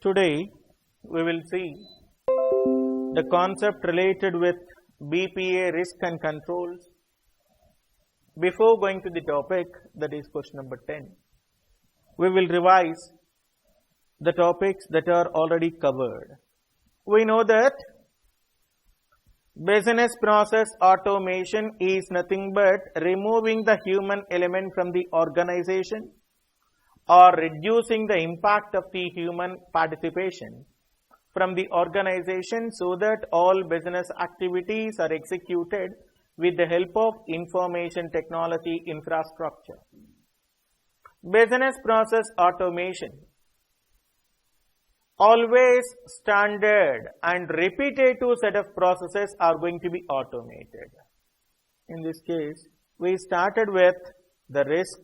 Today we will see the concept related with BPA risk and controls. Before going to the topic, that is question number 10, we will revise the topics that are already covered. We know that business process automation is nothing but removing the human element from the organization or reducing the impact of the human participation from the organization so that all business activities are executed with the help of information technology infrastructure. Business process automation. Always standard and repetitive set of processes are going to be automated. In this case, we started with the risk.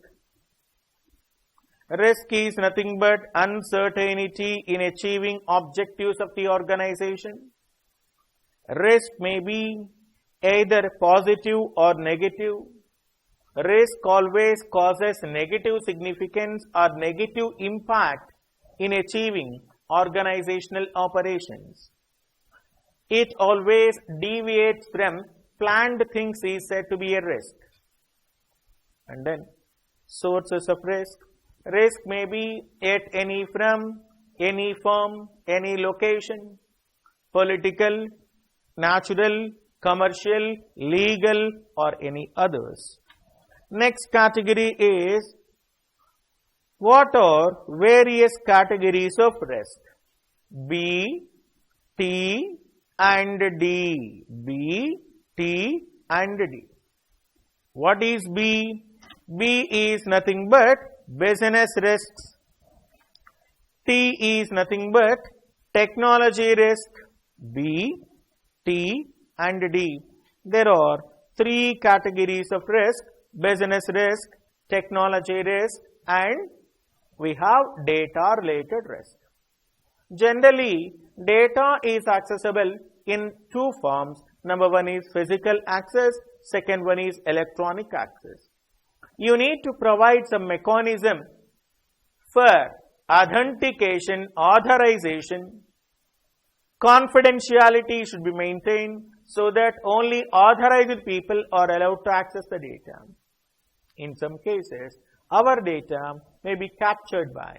Risk is nothing but uncertainty in achieving objectives of the organization. Risk may be either positive or negative. Risk always causes negative significance or negative impact in achieving organizational operations. It always deviates from planned things is said to be a risk. And then sources of risk. Risk may be at any from, any firm, any location, political, natural, commercial, legal or any others. Next category is what are various categories of risk? B, T and D. B, T and D. What is B? B is nothing but business risks. T is nothing but technology risk. B, T and D. There are three categories of risk: business risk, technology risk and we have data related risk. Generally, data is accessible in two forms. Number one is physical access, second one is electronic access. You need to provide some mechanism for authentication, authorization. Confidentiality should be maintained so that only authorized people are allowed to access the data. In some cases, our data may be captured by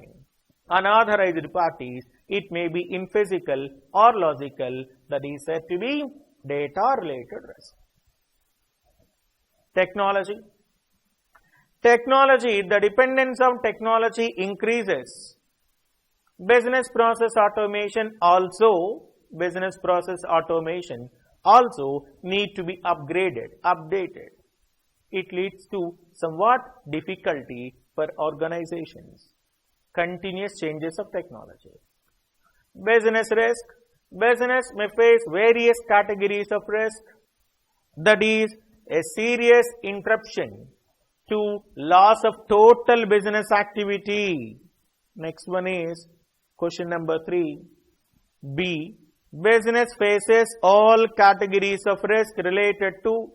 unauthorized parties. It may be in physical or logical, that is said to be data related risk. Technology. Technology, the dependence on technology increases. Business process automation also need to be upgraded, updated. It leads to somewhat difficulty for organizations. Continuous changes of technology. Business risk. Business may face various categories of risk. That is a serious interruption to loss of total business activity. Next one is question number 3. B. Business faces all categories of risk related to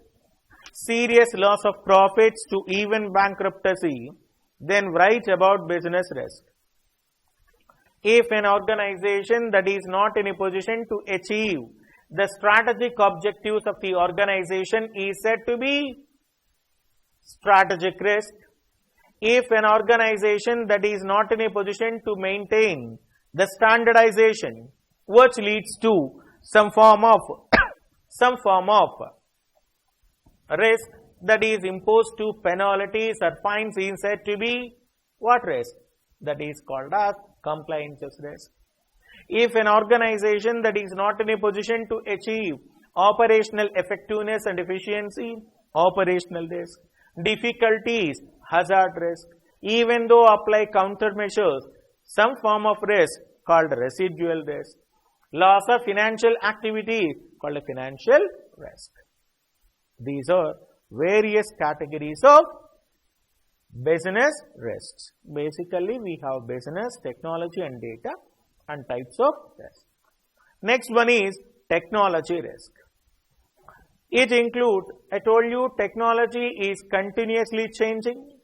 serious loss of profits to even bankruptcy. Then write about business risk. If an organization that is not in a position to achieve the strategic objectives of the organization is said to be strategic risk. If an organization that is not in a position to maintain the standardization which leads to some form of risk that is imposed to penalties or fines is said to be what risk? That is called as compliance risk. If an organization that is not in a position to achieve operational effectiveness and efficiency, operational risk. Difficulties, hazard risk. Even though apply countermeasures, some form of risk called residual risk. Loss of financial activity called a financial risk. These are various categories of business risks. Basically, we have business, technology and data and types of risk. Next one is technology risk. It includes, I told you, technology is continuously changing.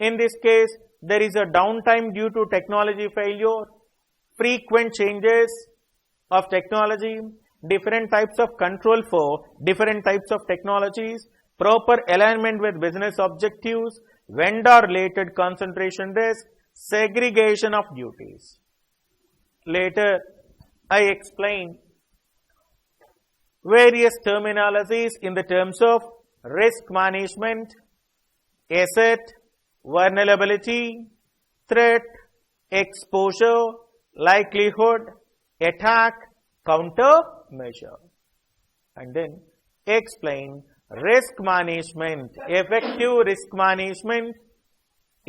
In this case, there is a downtime due to technology failure. frequent changes of technology, different types of control for different types of technologies, proper alignment with business objectives, vendor-related concentration risk, segregation of duties. Later, I explain various terminologies in the terms of risk management, asset, vulnerability, threat, exposure, likelihood, attack, countermeasure, and then explain risk management, effective risk management.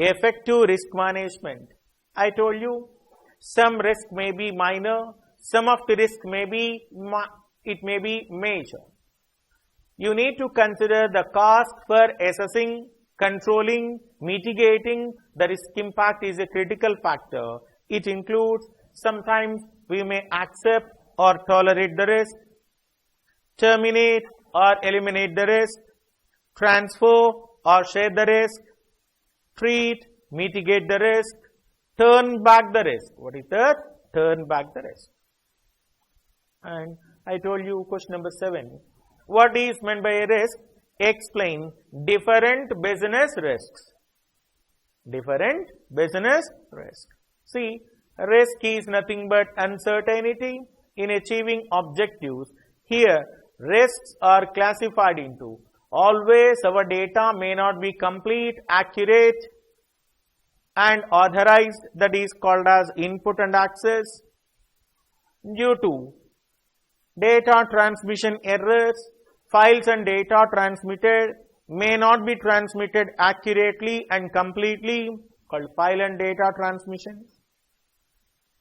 Effective risk management. I told you some risk may be minor, some of the risk may be major. You need to consider the cost for assessing, controlling, mitigating the risk impact is a critical factor. It includes sometimes we may accept or tolerate the risk, terminate or eliminate the risk, transfer or share the risk, treat, mitigate the risk, turn back the risk. What is that? Turn back the risk. And I told you question number 7. What is meant by a risk? Explain different business risks. Different business risk. See, risk is nothing but uncertainty in achieving objectives. Here, risks are classified into always our data may not be complete, accurate and authorized, that is called as input and access. Due to data transmission errors, files and data transmitted may not be transmitted accurately and completely, called file and data transmission.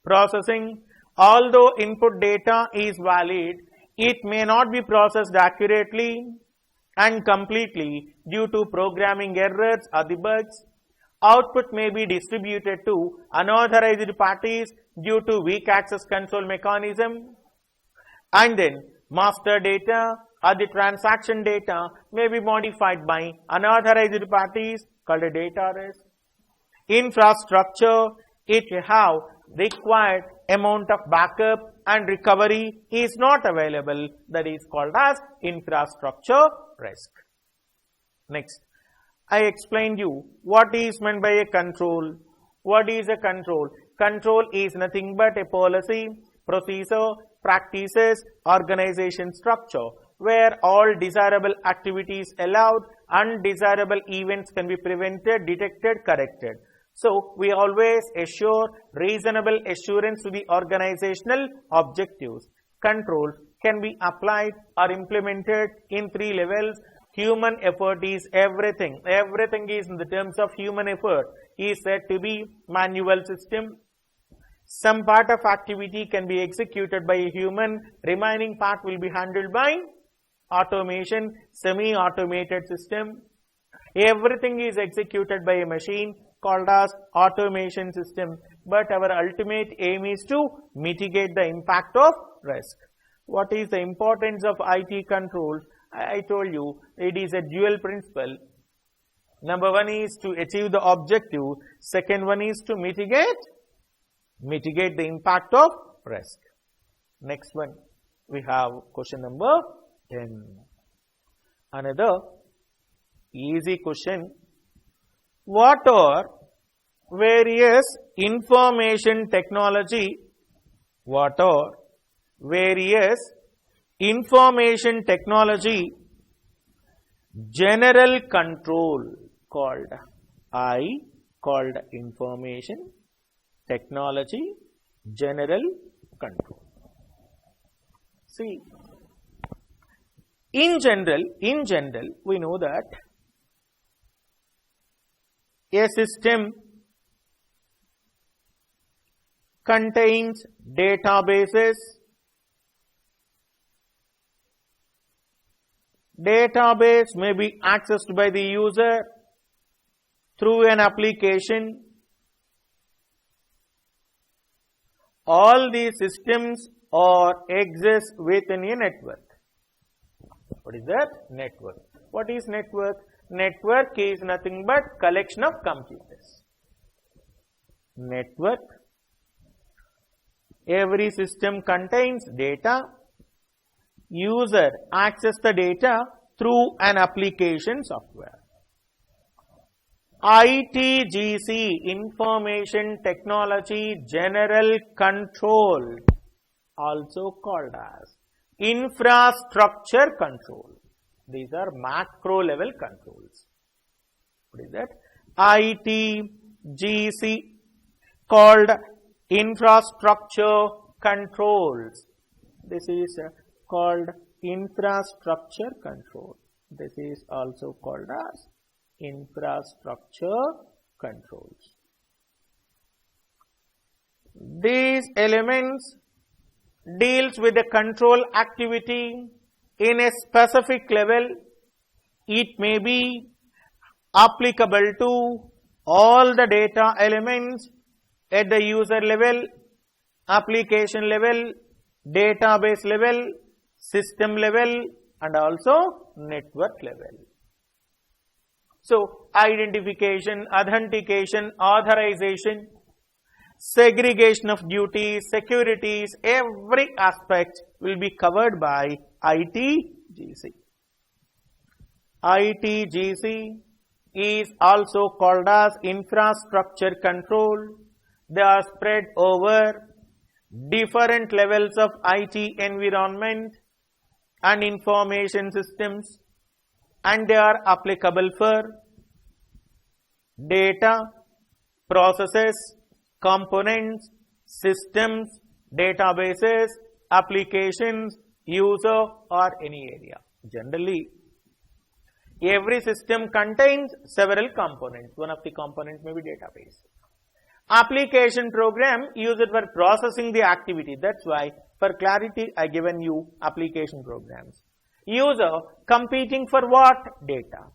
Processing, although input data is valid, it may not be processed accurately and completely due to programming errors or the bugs. Output may be distributed to unauthorized parties due to weak access control mechanism. And then master data or the transaction data may be modified by unauthorized parties, called a data risk. Infrastructure, it have required amount of backup and recovery is not available, that is called as infrastructure risk. Next, I explained you what is meant by a control. What is a control? Control is nothing but a policy, procedure, practices, organization structure where all desirable activities allowed, undesirable events can be prevented, detected, corrected. So, we always assure reasonable assurance to the organizational objectives. Control can be applied or implemented in 3 levels. Human effort is everything. Everything is in the terms of human effort is said to be manual system. Some part of activity can be executed by a human, remaining part will be handled by automation, semi-automated system. Everything is executed by a machine called as automation system, but our ultimate aim is to mitigate the impact of risk. What is the importance of IT controls? I told you it is a dual principle. Number 1 is to achieve the objective. Second one is to mitigate the impact of risk. Next one, we have question number 10. Another easy question. What are various information technology? What are various information technology general control called information technology general control? See, in general, we know that a system contains databases. Database may be accessed by the user through an application. All these systems exist within a network. What is that? Network. What is network? Network is nothing but collection of computers. Network Every system contains data. User access the data through an application software. ITGC, Information Technology General Control, also called as infrastructure control. These are macro level controls. What is that? ITGC, called infrastructure controls. This is called infrastructure control. This is also called as infrastructure controls. These elements deals with the control activity in a specific level. It may be applicable to all the data elements at the user level, application level, database level, system level, and also network level. So, identification, authentication, authorization, segregation of duties, securities, every aspect will be covered by ITGC. ITGC is also called as infrastructure control. They are spread over different levels of IT environment and information systems, and they are applicable for data, processes, components, systems, databases, applications, user, or any area. Generally, every system contains several components. One of the components may be database. Application program used for processing the activity. That's why, for clarity, I given you application programs. User competing for what? Data.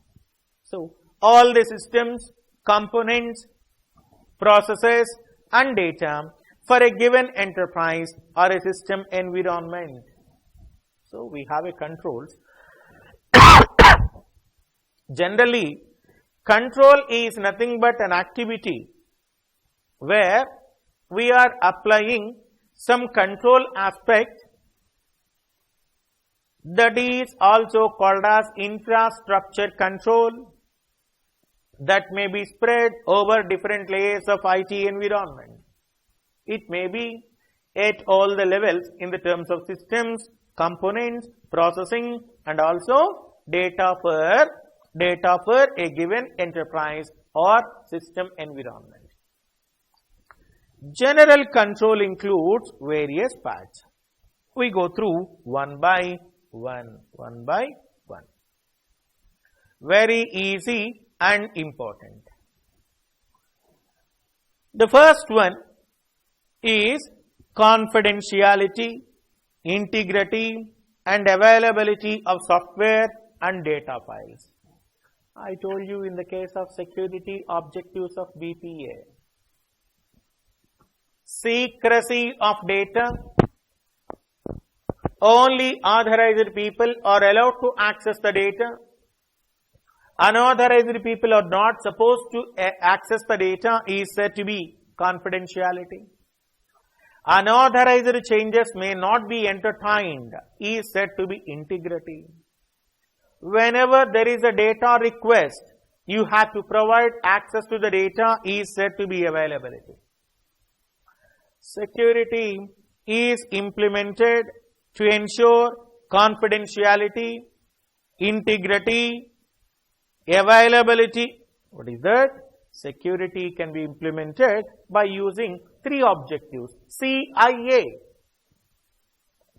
So, all the systems, components, processes, and data for a given enterprise or a system environment. So, we have a controls. Generally, control is nothing but an activity where we are applying some control aspect, that is also called as infrastructure control, that may be spread over different layers of IT environment. It may be at all the levels in the terms of systems, components, processing, and also data for a given enterprise or system environment. General control includes various parts. We go through one by one. Very easy and important. The first one is confidentiality, integrity, and availability of software and data files. I told you in the case of security objectives of BPA. Secrecy of data. Only authorized people are allowed to access the data. Unauthorized people are not supposed to access the data is said to be confidentiality. Unauthorized changes may not be entertained is said to be integrity. Whenever there is a data request, you have to provide access to the data is said to be availability. Security is implemented to ensure confidentiality, integrity, availability. What is that? Security can be implemented by using three objectives. CIA.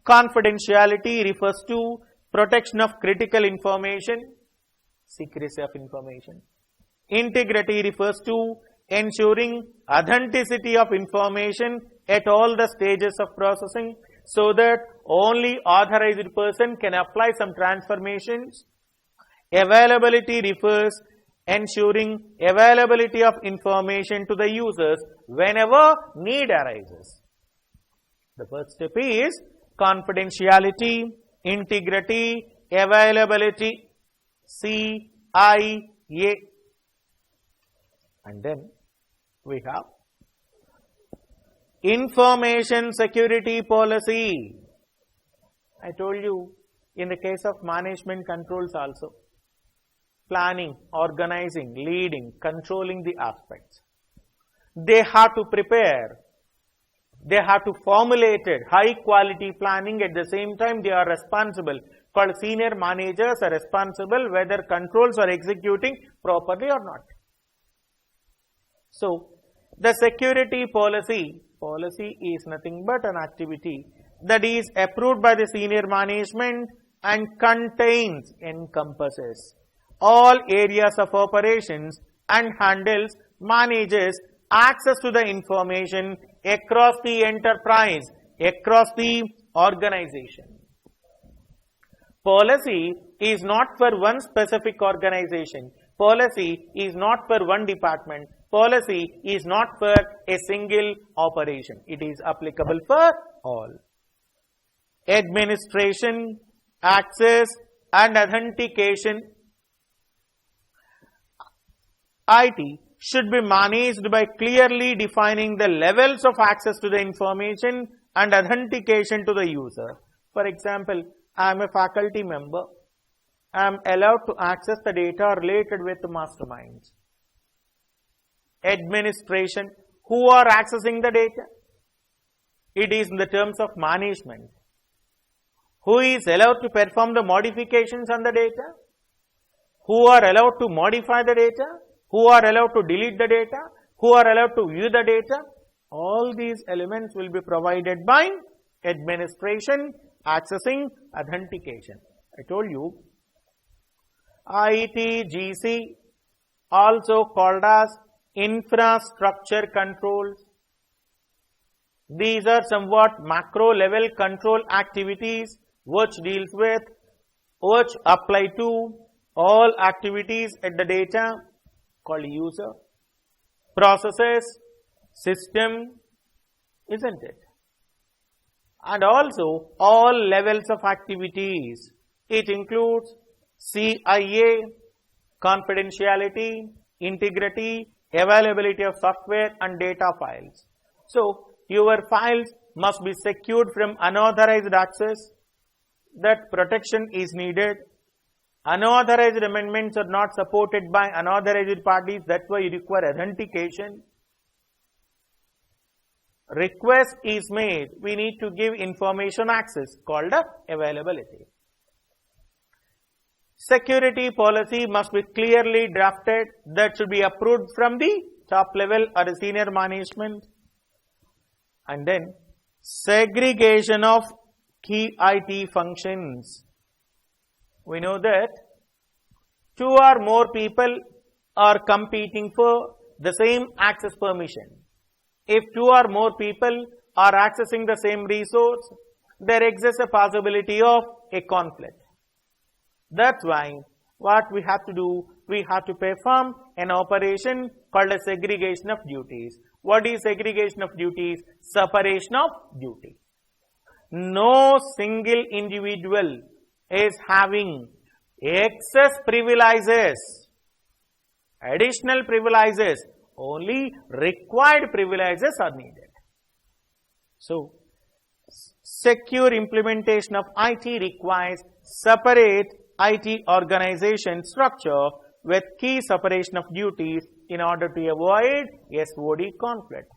Confidentiality refers to protection of critical information, secrecy of information. Integrity refers to ensuring authenticity of information at all the stages of processing, so that only authorized person can apply some transformations. Availability refers ensuring availability of information to the users whenever need arises. The first step is confidentiality, integrity, availability, CIA. And then we have Information security policy. I told you in the case of management controls also. Planning, organizing, leading, controlling the aspects. They have to prepare. They have to formulate it, high quality planning. At the same time, they are responsible. Called senior managers are responsible whether controls are executing properly or not. So, the security policy is nothing but an activity that is approved by the senior management and encompasses all areas of operations and handles, manages access to the information across the enterprise, across the organization. Policy is not for one specific organization. Policy is not for one department. Policy is not for a single operation. It is applicable for all. Administration, access and authentication. IT should be managed by clearly defining the levels of access to the information and authentication to the user. For example, I am a faculty member. I am allowed to access the data related with the masterminds. Administration, who are accessing the data? It is in the terms of management. Who is allowed to perform the modifications on the data? Who are allowed to modify the data? Who are allowed to delete the data? Who are allowed to view the data? All these elements will be provided by administration, accessing, authentication. I told you, ITGC, also called as infrastructure controls. These are somewhat macro level control activities which apply to all activities at the data called user, processes, system, isn't it? And also all levels of activities. It includes CIA, confidentiality, integrity, availability of software and data files. So, your files must be secured from unauthorized access. That protection is needed. Unauthorized amendments are not supported by unauthorized parties. That's why you require authentication. Request is made. We need to give information access called availability. Security policy must be clearly drafted. That should be approved from the top level or the senior management. And then segregation of key IT functions. We know that two or more people are competing for the same access permission. If two or more people are accessing the same resource, there exists a possibility of a conflict. That's why what we have to do, we have to perform an operation called a segregation of duties. What is segregation of duties? Separation of duty. No single individual is having excess privileges, additional privileges. Only required privileges are needed. So, secure implementation of IT requires separate IT organization structure with key separation of duties in order to avoid SOD conflict.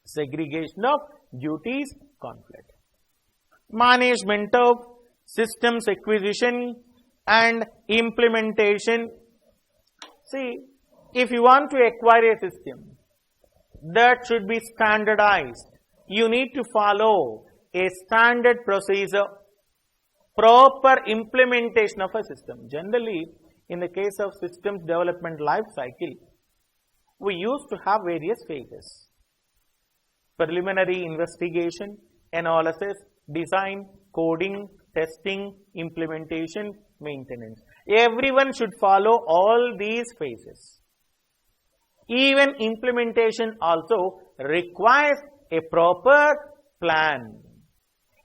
Segregation of duties conflict. Management of systems acquisition and implementation. See, if you want to acquire a system, that should be standardized. You need to follow a standard procedure, proper implementation of a system. Generally, in the case of systems development life cycle, we used to have various phases. Preliminary investigation, analysis, design, coding, testing, implementation, maintenance. Everyone should follow all these phases. Even implementation also requires a proper plan.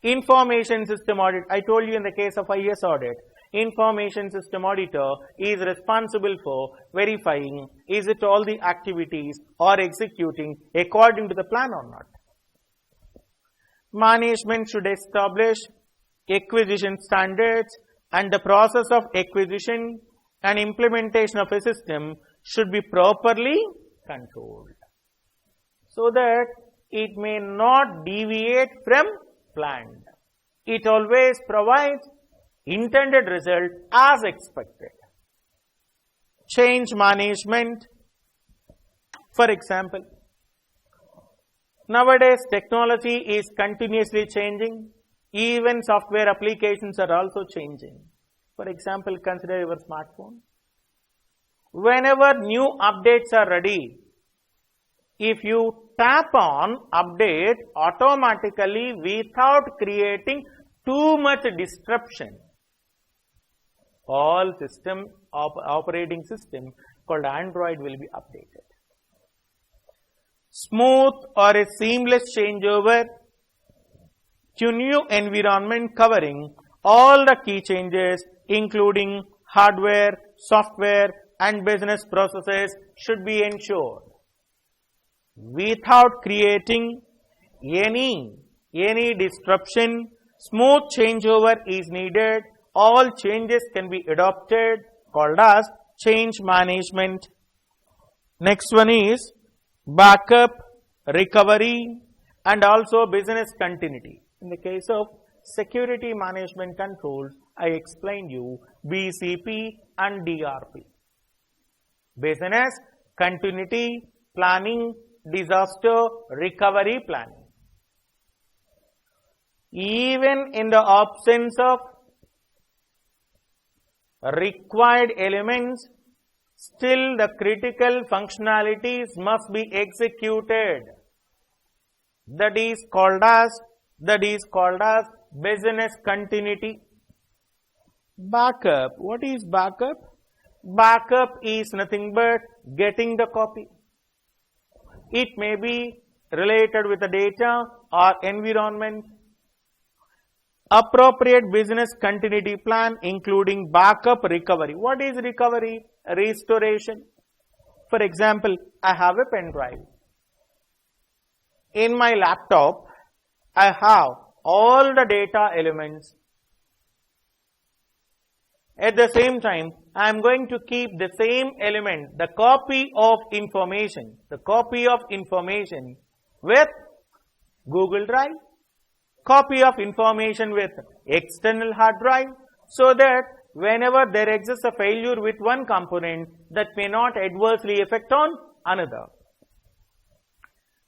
Information system audit. I told you in the case of IS audit, information system auditor is responsible for verifying is it all the activities are executing according to the plan or not. Management should establish acquisition standards, and the process of acquisition and implementation of a system should be properly controlled so that it may not deviate from planned. It always provides intended result as expected. Change management. For example, nowadays technology is continuously changing. Even software applications are also changing. For example, consider your smartphone. Whenever new updates are ready, if you tap on update automatically without creating too much disruption, all operating system called Android will be updated. Smooth or a seamless changeover to new environment covering all the key changes including hardware, software and business processes should be ensured without creating any disruption. Smooth changeover is needed. All changes can be adopted, called as change management. Next one is backup, recovery and also business continuity. In the case of security management controls, I explained you BCP and DRP. Business continuity planning, disaster recovery planning. Even in the absence of required elements, still the critical functionalities must be executed. That is called as business continuity. Backup. What is backup? Backup is nothing but getting the copy. It may be related with the data or environment. Appropriate business continuity plan including backup recovery. What is recovery? Restoration. For example, I have a pen drive. In my laptop, I have all the data elements. At the same time, I am going to keep the same element, the copy of information with Google Drive, copy of information with external hard drive, so that whenever there exists a failure with one component, that may not adversely affect on another.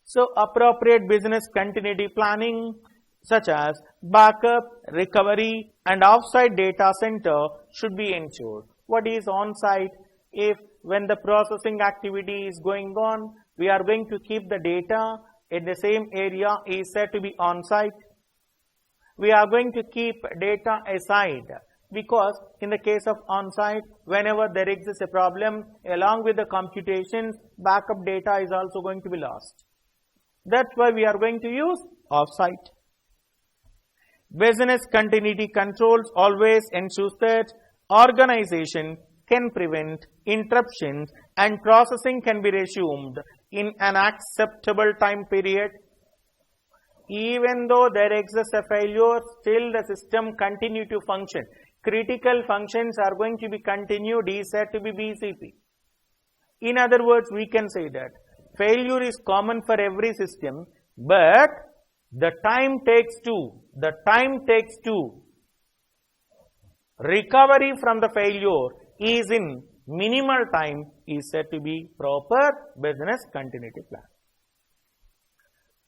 So appropriate business continuity planning such as backup, recovery and offsite data center should be ensured. What is on-site? If when the processing activity is going on, we are going to keep the data in the same area is said to be on-site. We are going to keep data aside because in the case of on-site, whenever there exists a problem, along with the computations, backup data is also going to be lost. That's why we are going to use off-site. Business continuity controls always ensures that organization can prevent interruptions and processing can be resumed in an acceptable time period. Even though there exists a failure, still the system continue to function. Critical functions are going to be continued is said to be BCP. In other words, we can say that failure is common for every system, but the time takes to recovery from the failure is in minimal time is said to be proper business continuity plan.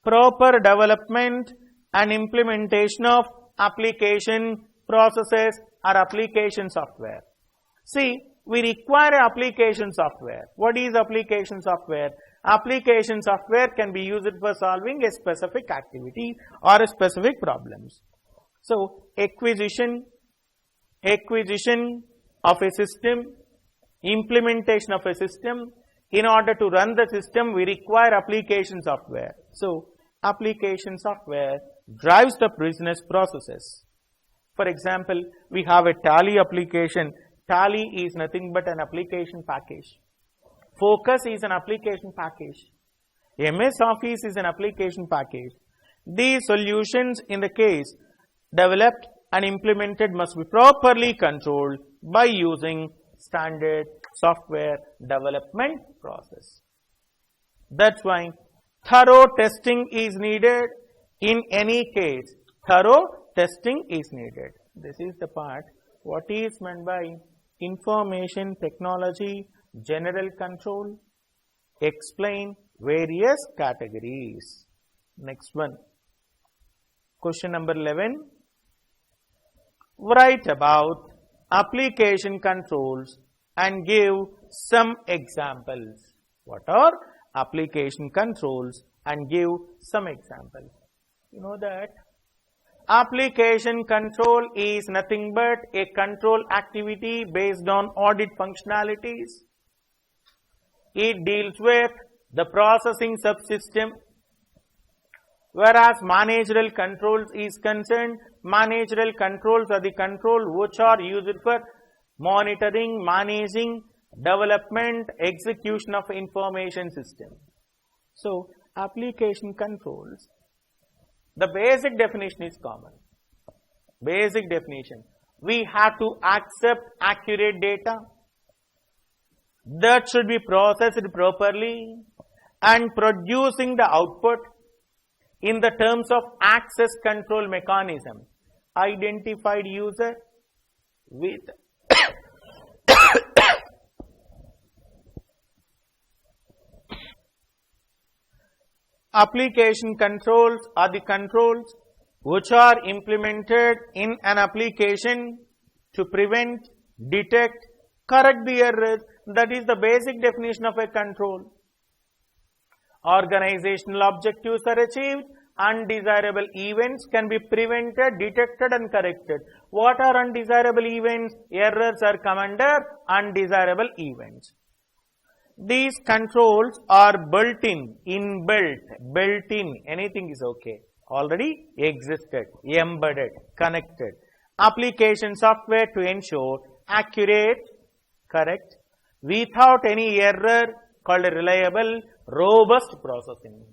Proper development and implementation of application processes or application software. See, we require application software. What is application software? Application software can be used for solving a specific activity or a specific problems. So, acquisition of a system, implementation of a system. In order to run the system, we require application software. So, application software drives the business processes. For example, we have a Tally application. Tally is nothing but an application package. Focus is an application package. MS Office is an application package. These solutions in the case developed and implemented must be properly controlled by using standard software development process. That's why thorough testing is needed. In any case, thorough testing is needed. This is the part. What is meant by information technology general control? Explain various categories. Next one. Question number 11. Write about application controls and give some examples. What are application controls and give some examples? You know that application control is nothing but a control activity based on audit functionalities. It deals with the processing subsystem. Whereas managerial controls is concerned, managerial controls are the control which are used for monitoring, managing, development, execution of information system. So, application controls, the basic definition is common. Basic definition. We have to accept accurate data that should be processed properly and producing the output in the terms of access control mechanism. Identified user with application controls are the controls which are implemented in an application to prevent, detect, correct the errors. That is the basic definition of a control. Organizational objectives are achieved, undesirable events can be prevented, detected and corrected. What are undesirable events? Errors are come under undesirable events. These controls are built-in, inbuilt, built-in, anything is okay. Already existed, embedded, connected. Application software to ensure accurate, correct, without any error, called a reliable, robust processing.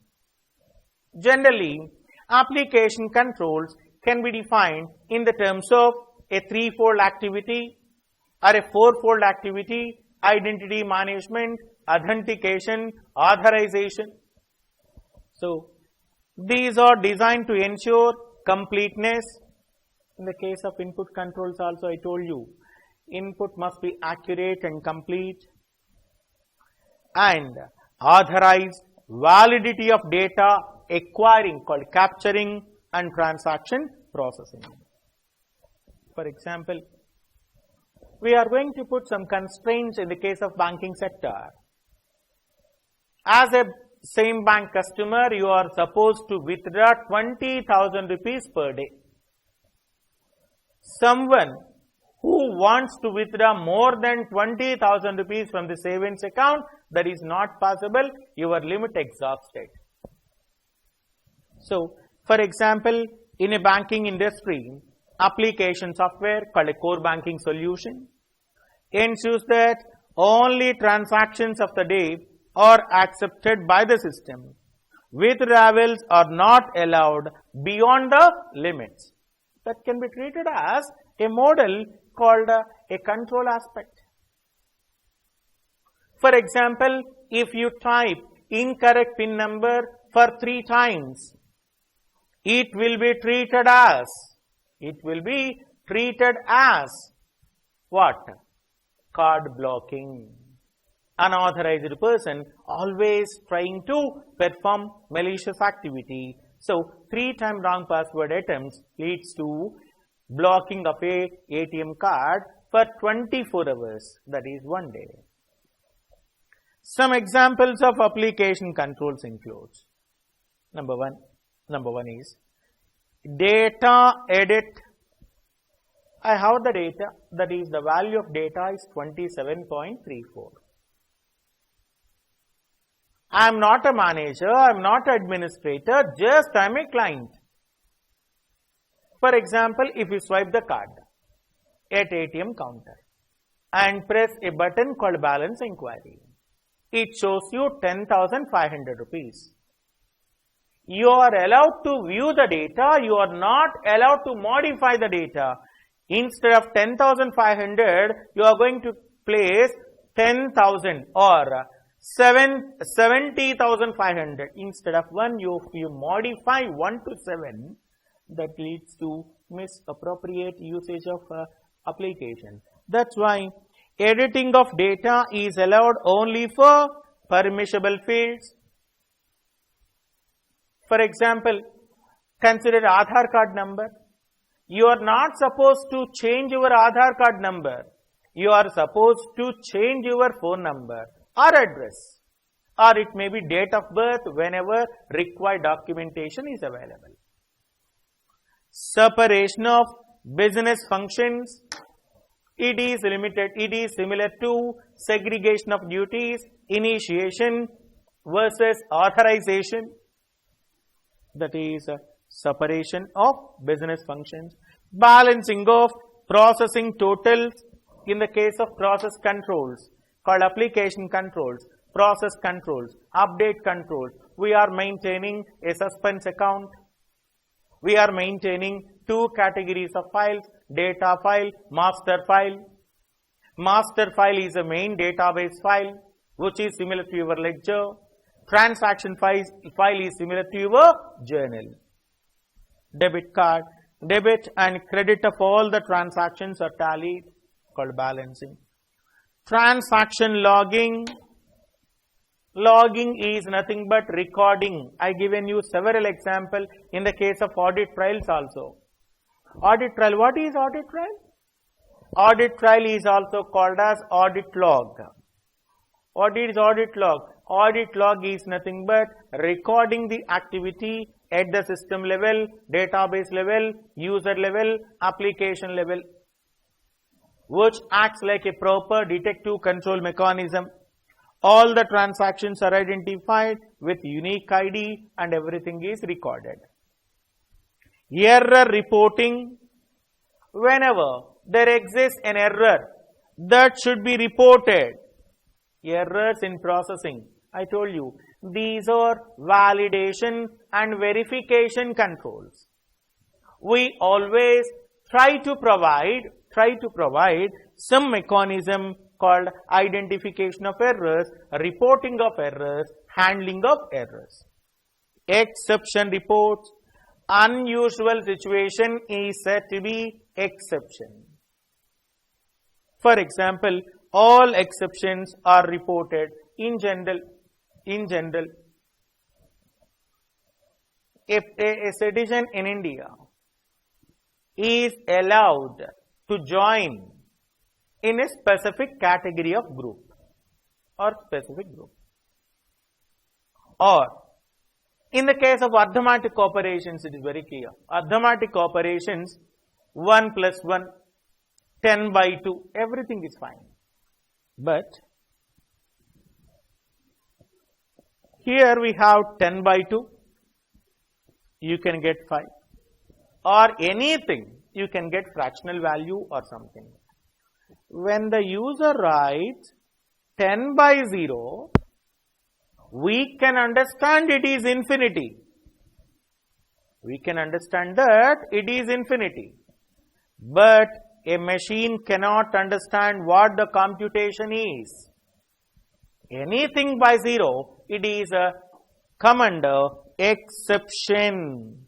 Generally, application controls can be defined in the terms of a threefold activity or a fourfold activity: identity management, authentication, authorization. So, these are designed to ensure completeness. In the case of input controls also I told you, input must be accurate and complete, and authorize validity of data acquiring, called capturing, and transaction processing. For example, we are going to put some constraints in the case of banking sector. As a same bank customer, you are supposed to withdraw 20,000 rupees per day. Someone who wants to withdraw more than 20,000 rupees from the savings account, that is not possible, your limit exhausted. So, for example, in a banking industry, application software called a core banking solution ensures that only transactions of the day are accepted by the system. Withdrawals are not allowed beyond the limits. That can be treated as a model called a control aspect. For example, if you type incorrect PIN number for 3 times, it will be treated as what? Card blocking. Unauthorized person always trying to perform malicious activity. So, 3 times wrong password attempts leads to blocking of a ATM card for 24 hours, that is 1 day. Some examples of application controls includes, number one is data edit. I have the data, that is the value of data is 27.34. I am not a manager, I am not an administrator, just I am a client. For example, if you swipe the card at ATM counter and press a button called balance inquiry, it shows you 10,500 rupees. You are allowed to view the data, you are not allowed to modify the data. Instead of 10,500, you are going to place 10,000 or 70,500. Instead of 1, you modify 1 to 7. That leads to misappropriate usage of application. That's why editing of data is allowed only for permissible fields. For example, consider Aadhaar card number. You are not supposed to change your Aadhaar card number. You are supposed to change your phone number or address, or it may be date of birth whenever required documentation is available. Separation of business functions. It is limited. It is similar to segregation of duties, initiation versus authorization. That is separation of business functions. Balancing of processing totals in the case of process controls called application controls, process controls, update controls. We are maintaining a suspense account. We are maintaining 2 categories of files, data file, master file. Master file is a main database file which is similar to your ledger. Transaction file is similar to your journal. Debit card, debit and credit of all the transactions are tallied, called balancing. Transaction logging. Logging is nothing but recording. I given you several examples in the case of audit trails also. Audit trail, what is audit trail? Audit trail is also called as audit log. What is audit log? Audit log is nothing but recording the activity at the system level, database level, user level, application level, which acts like a proper detective control mechanism. All the transactions are identified with unique ID and everything is recorded. Error reporting. Whenever there exists an error, that should be reported. Errors in processing. I told you, these are validation and verification controls. We always try to provide some mechanism called identification of errors, reporting of errors, handling of errors. Exception reports. Unusual situation is said to be exception. For example, all exceptions are reported in general. If a citizen in India is allowed to join in a specific category of group or specific group, or in the case of arithmetic operations, it is very clear. Arithmetic operations, 1 plus 1, 10 by 2, everything is fine. But here we have 10 by 2, you can get 5. Or anything, you can get fractional value or something. When the user writes 10 by 0, we can understand it is infinity. We can understand that it is infinity. But a machine cannot understand what the computation is. Anything by 0, it is a come under exception.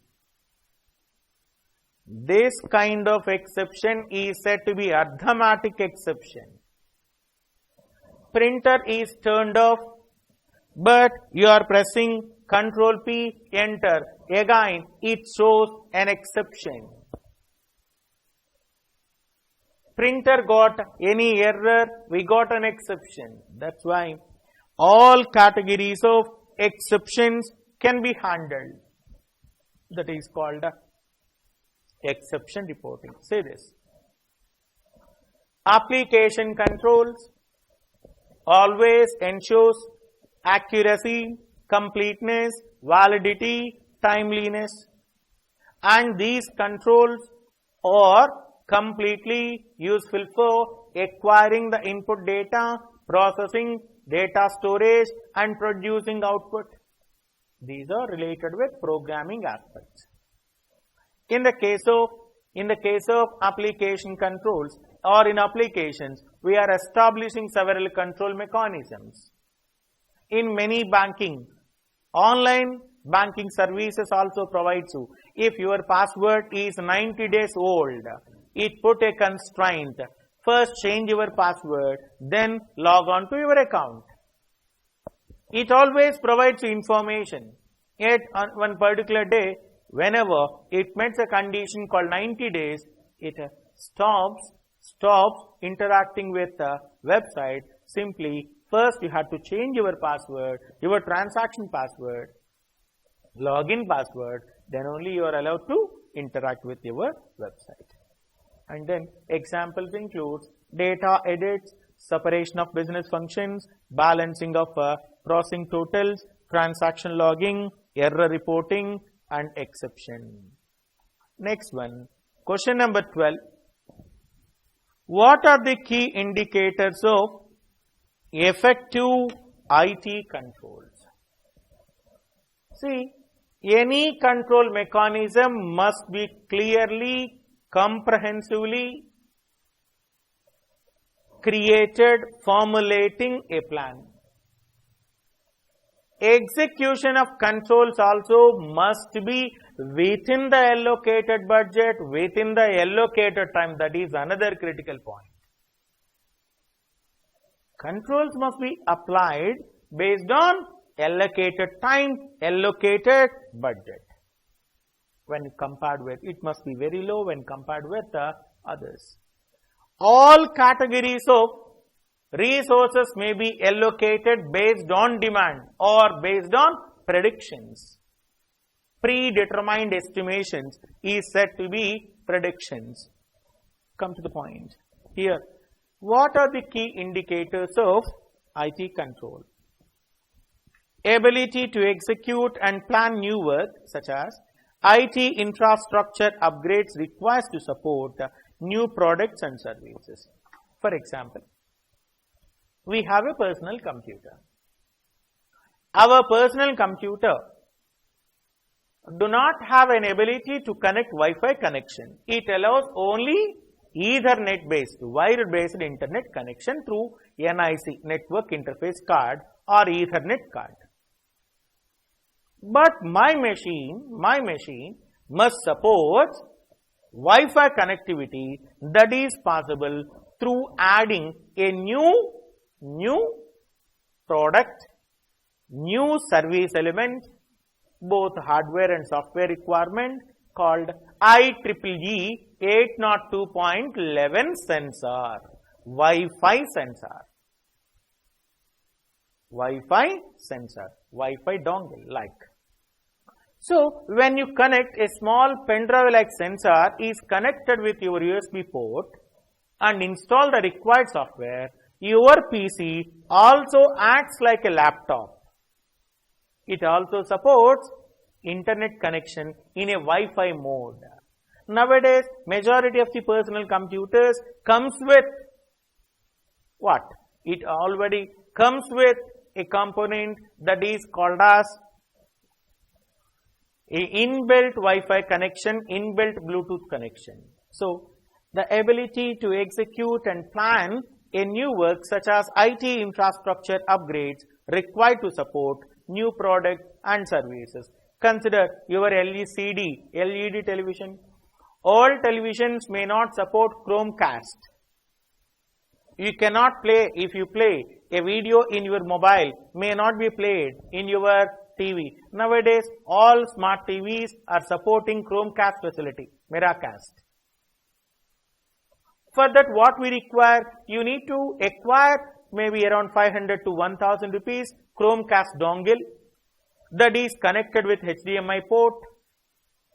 This kind of exception is said to be arithmetic exception. Printer is turned off, but you are pressing Ctrl P, enter. Again, it shows an exception. Printer got any error, we got an exception. That's why all categories of exceptions can be handled. That is called exception reporting. Say this. Application controls always ensures accuracy, completeness, validity, timeliness, and these controls are completely useful for acquiring the input data, processing, data storage, and producing output. These are related with programming aspects. In the case of application controls or in applications, we are establishing several control mechanisms. In many banking, online banking services also provides you, if your password is 90 days old, it put a constraint. First change your password, then log on to your account. It always provides you information. Yet on one particular day, whenever it meets a condition called 90 days, it stops interacting with the website. Simply, first you have to change your password, your transaction password, login password, then only you are allowed to interact with your website. And then examples includes data edits, separation of business functions, balancing of processing totals, transaction logging, error reporting, and exception. Next one, question number 12. What are the key indicators of effective IT controls? See, any control mechanism must be clearly, comprehensively created, formulating a plan. Execution of controls also must be within the allocated budget, within the allocated time. That is another critical point. Controls must be applied based on allocated time, allocated budget. When compared with, it must be very low when compared with the others. All categories of resources may be allocated based on demand or based on predictions. Predetermined estimations is said to be predictions. Come to the point. Here, what are the key indicators of IT control? Ability to execute and plan new work, such as IT infrastructure upgrades requires to support new products and services. For example, we have a personal computer. Our personal computer do not have an ability to connect Wi-Fi connection. It allows only Ethernet based, wire based internet connection through NIC, network interface card, or Ethernet card. But my machine must support Wi-Fi connectivity that is possible through adding a new product, new service element, both hardware and software requirement, called IEEE 802.11 sensor, Wi-Fi sensor. Wi-Fi sensor, Wi-Fi dongle like. So, when you connect a small pendrive like sensor is connected with your USB port and install the required software, your PC also acts like a laptop. It also supports internet connection in a Wi-Fi mode. Nowadays, majority of the personal computers comes with what? It already comes with a component that is called as a inbuilt Wi-Fi connection, inbuilt Bluetooth connection. So, the ability to execute and plan a new work such as IT infrastructure upgrades required to support new products and services. Consider your LED television. All televisions may not support Chromecast. You cannot play, if you play a video in your mobile, may not be played in your TV. Nowadays, all smart TVs are supporting Chromecast facility, Miracast. For that, what we require, you need to acquire maybe around 500 to 1000 rupees Chromecast dongle that is connected with HDMI port.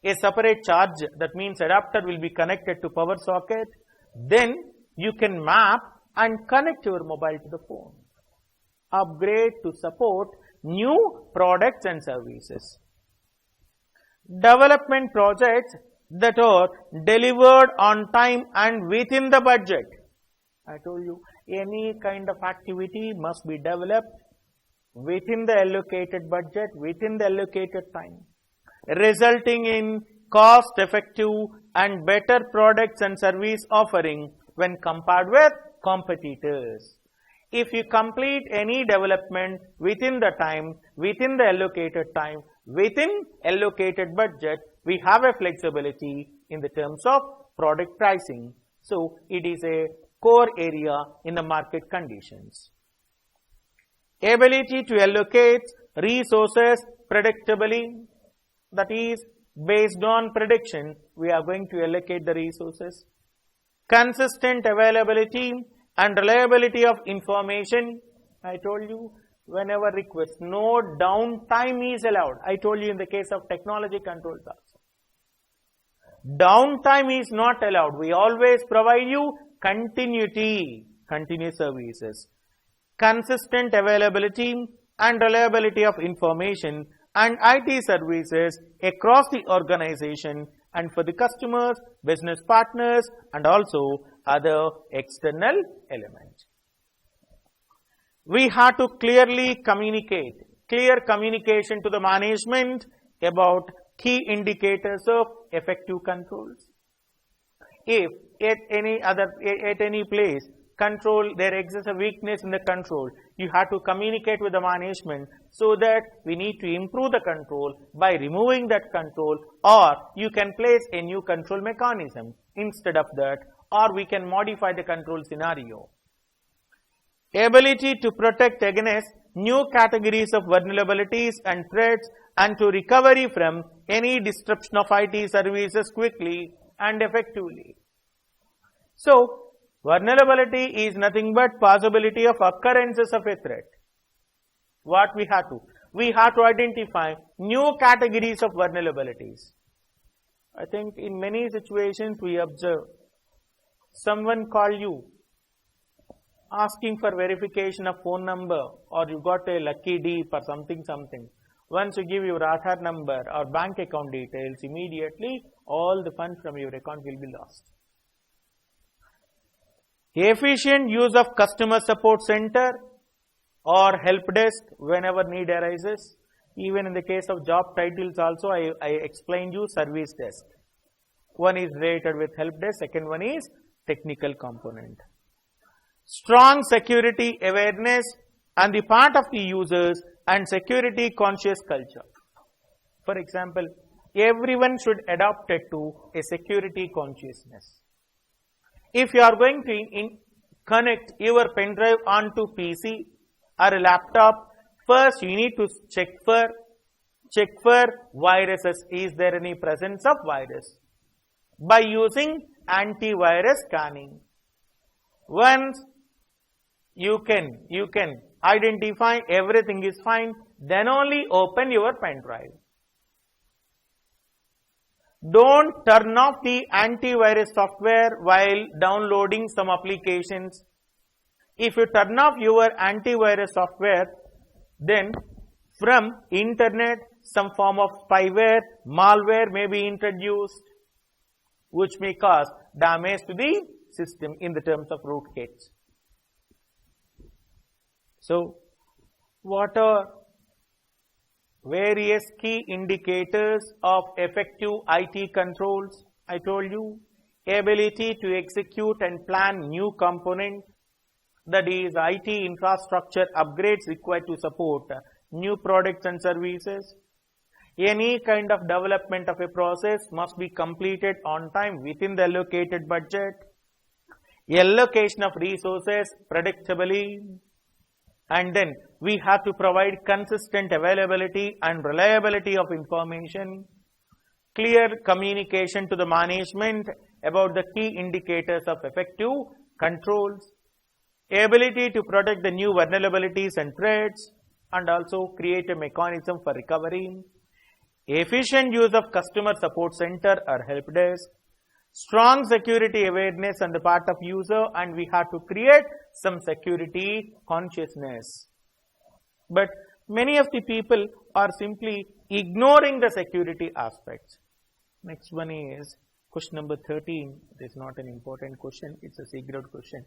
A separate charge, that means adapter, will be connected to power socket. Then you can map and connect your mobile to the phone. Upgrade to support new products and services. Development projects that are delivered on time and within the budget. I told you, any kind of activity must be developed within the allocated budget, within the allocated time, resulting in cost-effective and better products and service offering when compared with competitors. If you complete any development within the time, within the allocated time, within allocated budget, we have a flexibility in the terms of product pricing. So, it is a core area in the market conditions. Ability to allocate resources predictably, that is, based on prediction, we are going to allocate the resources. Consistent availability and reliability of information. I told you, whenever request, no downtime is allowed. I told you in the case of technology controls also. Downtime is not allowed. We always provide you continuity, continuous services. Consistent availability and reliability of information and IT services across the organization and for the customers, business partners, and also other external elements. We have to clearly communicate, clear communication to the management about key indicators of effective controls. If at any place there exists a weakness in the control, you have to communicate with the management so that we need to improve the control by removing that control, or you can place a new control mechanism instead of that, or we can modify the control scenario. Ability to protect against new categories of vulnerabilities and threats and to recovery from any disruption of IT services quickly and effectively. So, vulnerability is nothing but possibility of occurrences of a threat. What we have to? We have to identify new categories of vulnerabilities. I think in many situations we observe someone call you asking for verification of phone number, or you got a lucky dip or something. Once you give your Aadhaar number or bank account details, immediately all the funds from your account will be lost. Efficient use of customer support center or help desk whenever need arises. Even in the case of job titles also, I explained you service desk. One is related with help desk, second one is technical component. Strong security awareness on the part of the users and security conscious culture. For example, everyone should adopt it to a security consciousness. If you are going to connect your pen drive onto PC or a laptop, first you need to check for viruses. Is there any presence of virus? By using antivirus scanning. Once you can identify everything is fine, then only open your pen drive. Don't turn off the antivirus software while downloading some applications. If you turn off your antivirus software, then from internet some form of spyware, malware may be introduced, which may cause damage to the system in the terms of rootkits. So, what are various key indicators of effective IT controls? I told you, ability to execute and plan new component, that is IT infrastructure upgrades required to support new products and services. Any kind of development of a process must be completed on time within the allocated budget. Allocation of resources predictably. And then we have to provide consistent availability and reliability of information, clear communication to the management about the key indicators of effective controls, ability to protect the new vulnerabilities and threats, and also create a mechanism for recovery, efficient use of customer support center or help desk, strong security awareness on the part of user, and we have to create some security consciousness. But many of the people are simply ignoring the security aspects. Next one is question number 13. It is not an important question, it's a secret question.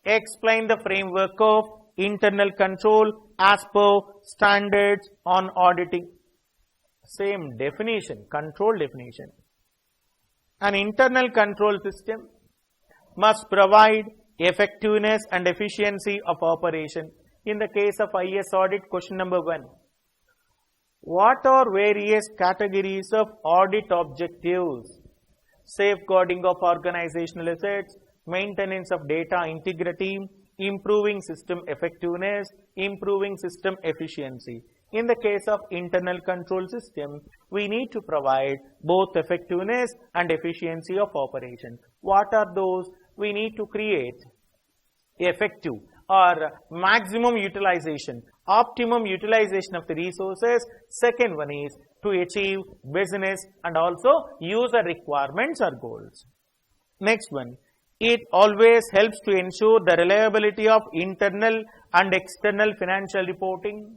Explain the framework of internal control as per standards on auditing. Same definition, control definition. An internal control system must provide effectiveness and efficiency of operation. In the case of IS audit, question number 1. What are various categories of audit objectives? Safeguarding of organizational assets, maintenance of data integrity, improving system effectiveness, improving system efficiency. In the case of internal control system, we need to provide both effectiveness and efficiency of operation. What are those? We need to create effective or maximum utilization, optimum utilization of the resources. Second one is to achieve business and also user requirements or goals. Next one, it always helps to ensure the reliability of internal and external financial reporting.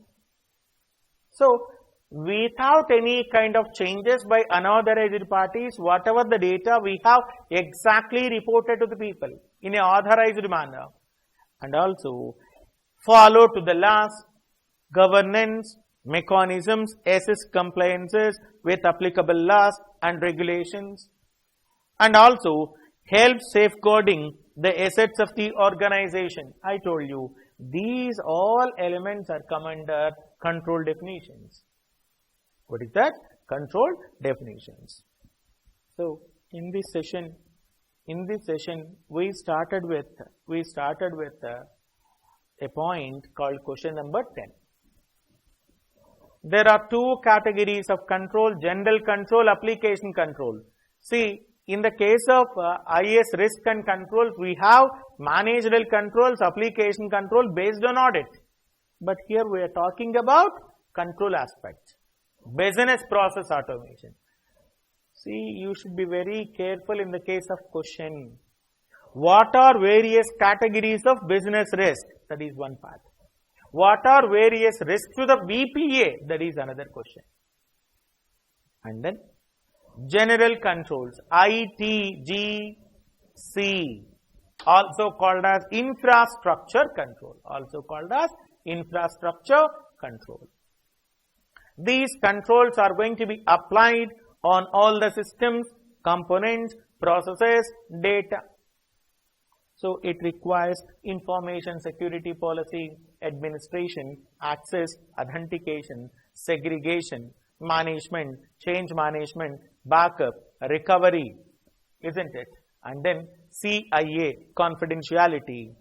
So, without any kind of changes by unauthorized parties, whatever the data we have exactly reported to the people in an authorized manner, and also follow to the laws, governance mechanisms, assist compliances with applicable laws and regulations, and also help safeguarding the assets of the organization. I told you these all elements are come under control definitions. What is that? Control definitions. So in this session we started with a point called question number 10. There are two categories of control: general control, application control. See, in the case of IS risk and controls, we have managerial controls, application control based on audit. But here we are talking about control aspect, business process automation. See, you should be very careful in the case of question. What are various categories of business risk? That is one part. What are various risks to the BPA? That is another question. And then general controls, ITGC, also called as infrastructure control, These controls are going to be applied on all the systems, components, processes, data. So it requires information security policy, administration, access, authentication, segregation, management, change management, backup, recovery, isn't it? And then CIA, confidentiality,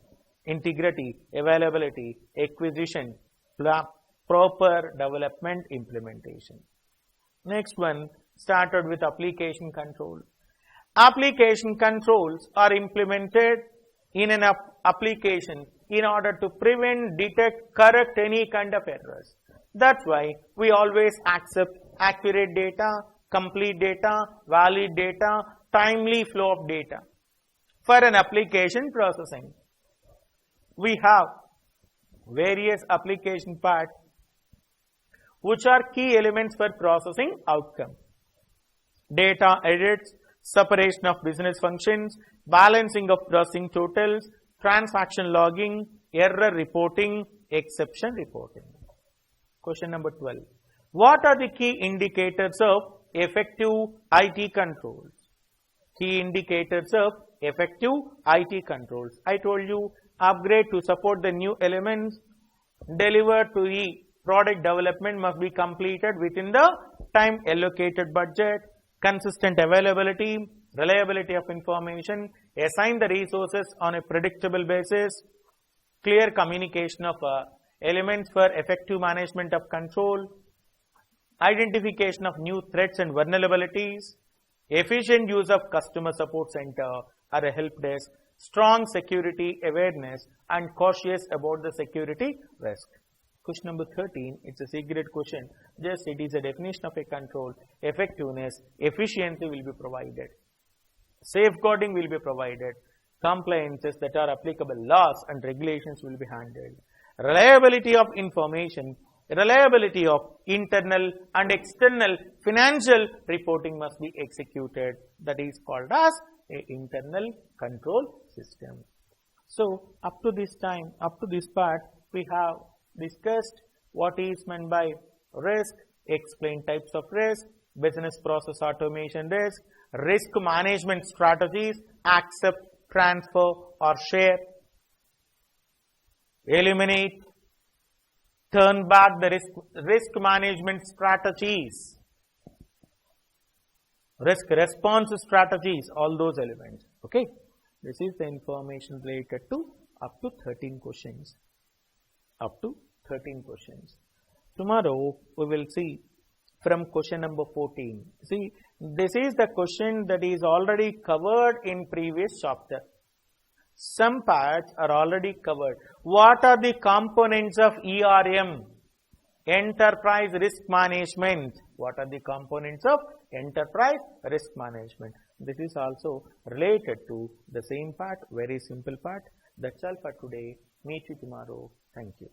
integrity, availability, acquisition, proper development, implementation. Next one started with application control. Application controls are implemented in an application in order to prevent, detect, correct any kind of errors. That's why we always accept accurate data, complete data, valid data, timely flow of data. For an application processing, we have various application parts which are key elements for processing outcome. Data edits, separation of business functions, balancing of processing totals, transaction logging, error reporting, exception reporting. Question number 12. What are the key indicators of effective IT controls? Key indicators of effective IT controls. I told you, upgrade to support the new elements, delivered to the product development must be completed within the time allocated budget, consistent availability, reliability of information, assign the resources on a predictable basis, clear communication of elements for effective management of control, identification of new threats and vulnerabilities, efficient use of customer support center or a help desk, strong security awareness and cautious about the security risk. Question number 13, it's a secret question. Just it is a definition of a control. Effectiveness, efficiency will be provided. Safeguarding will be provided. Compliances that are applicable, laws and regulations will be handled. Reliability of information, reliability of internal and external financial reporting must be executed. That is called as an internal control system. So up to this time, up to this part, we have discussed what is meant by risk, explain types of risk, business process automation risk, risk management strategies, accept, transfer or share, eliminate, turn back the risk management strategies, risk response strategies, all those elements. Okay. This is the information related to up to 13 questions. Up to 13 questions. Tomorrow we will see from question number 14. See, this is the question that is already covered in previous chapter. Some parts are already covered. What are the components of ERM? Enterprise Risk Management. What are the components of Enterprise Risk Management? This is also related to the same part, very simple part. That's all for today. Meet you tomorrow. Thank you.